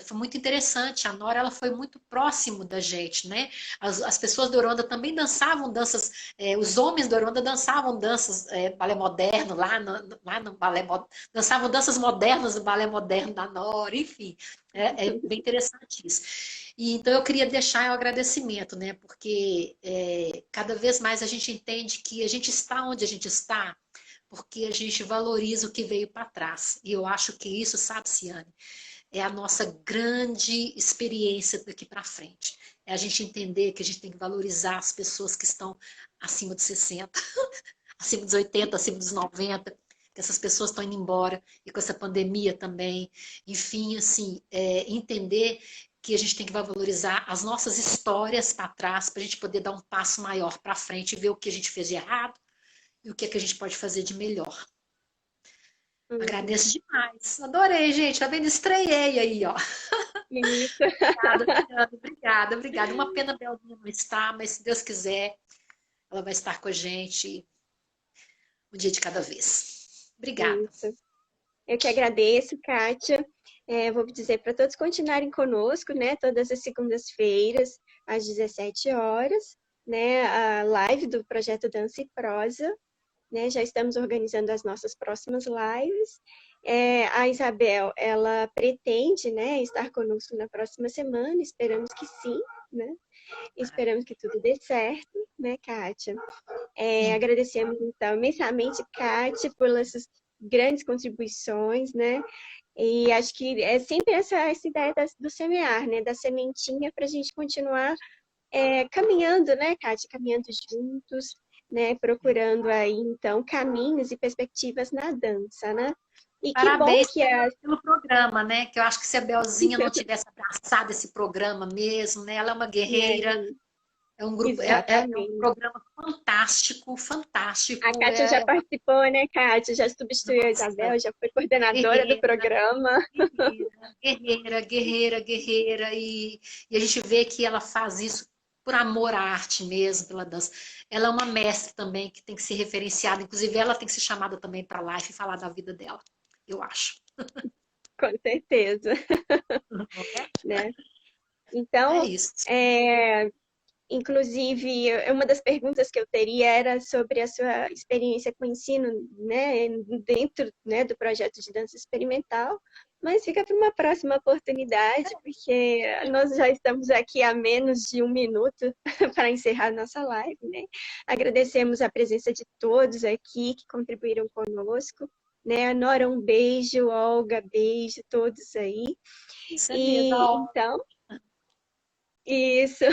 foi muito interessante. A Nora ela foi muito próximo da gente, né? As pessoas da Oranda também dançavam danças, os homens da Oranda dançavam danças, balé moderno lá no balé, dançavam danças modernas do balé moderno da Nora, enfim, é bem interessante isso. E, então eu queria deixar o agradecimento, né? Porque cada vez mais a gente entende que a gente está onde a gente está porque a gente valoriza o que veio para trás. E eu acho que isso, sabe, Ciane, é a nossa grande experiência daqui para frente. É a gente entender que a gente tem que valorizar as pessoas que estão acima de 60, acima dos 80, acima dos 90, que essas pessoas estão indo embora, e com essa pandemia também. Enfim, assim, entender que a gente tem que valorizar as nossas histórias para trás, para a gente poder dar um passo maior para frente e ver o que a gente fez de errado, e o que é que a gente pode fazer de melhor. Agradeço demais. Adorei, gente. Tá vendo? Estreiei aí, ó. Isso. Obrigada, obrigada, obrigada. Uma pena a Beldinha não estar, mas se Deus quiser, ela vai estar com a gente um dia de cada vez. Obrigada. Isso. Eu que agradeço, Kátia. Vou dizer para todos continuarem conosco, né? Todas as segundas-feiras, às 17 horas, né? A live do Projeto Dança e Prosa. Né? Já estamos organizando as nossas próximas lives. A Isabel, ela pretende, né, estar conosco na próxima semana, esperamos que sim, né? Esperamos que tudo dê certo, né, Kátia? Agradecemos, então, imensamente, Kátia, grandes contribuições, né? E acho que é sempre essa ideia do semear, né? Da sementinha para a gente continuar caminhando, né, Kátia? Caminhando juntos, né? Procurando aí, então, caminhos e perspectivas na dança, né? E que bom Parabéns que a... pelo programa, né? Que eu acho que se a Belzinha não tivesse abraçado esse programa mesmo, né? Ela é uma guerreira, É, é um grupo, é um exatamente. programa fantástico, A fantástico. Kátia já participou, né, Kátia? Já substituiu a Nossa, Isabel, já foi coordenadora do guerreira, programa. guerreira, guerreira, guerreira. E a gente vê que ela faz isso por amor à arte mesmo, pela dança. Ela é uma mestre também que tem que ser referenciada. Inclusive, ela tem que ser chamada também para a live e falar da vida dela, eu acho. Com certeza, Não é? né? É Então, isso. inclusive, uma das perguntas que eu teria era sobre a sua experiência com o ensino, né, dentro, né, do projeto de dança experimental, mas fica para uma próxima oportunidade, porque nós já estamos aqui há menos de um minuto para encerrar nossa live, né? Agradecemos a presença de todos aqui que contribuíram conosco, né? Nora, um beijo, Olga, beijo, todos aí. Isso é mesmo. E então, isso.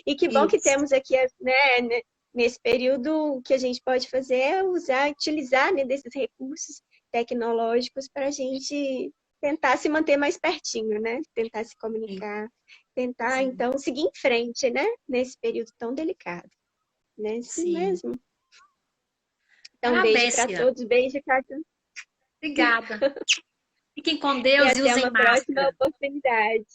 E que bom que Isso. temos aqui, né, nesse período, o que a gente pode fazer é utilizar, né, desses recursos tecnológicos para a gente tentar se manter mais pertinho, né? Tentar se Sim, comunicar, tentar, sim. então, seguir em frente, né? Nesse período tão delicado, né? Isso Sim. mesmo. Então, um beijo Parabéns, para Ciane. todos, beijo, Cátia, Obrigada. Fiquem com e Deus e até usem uma próxima máscara. oportunidade.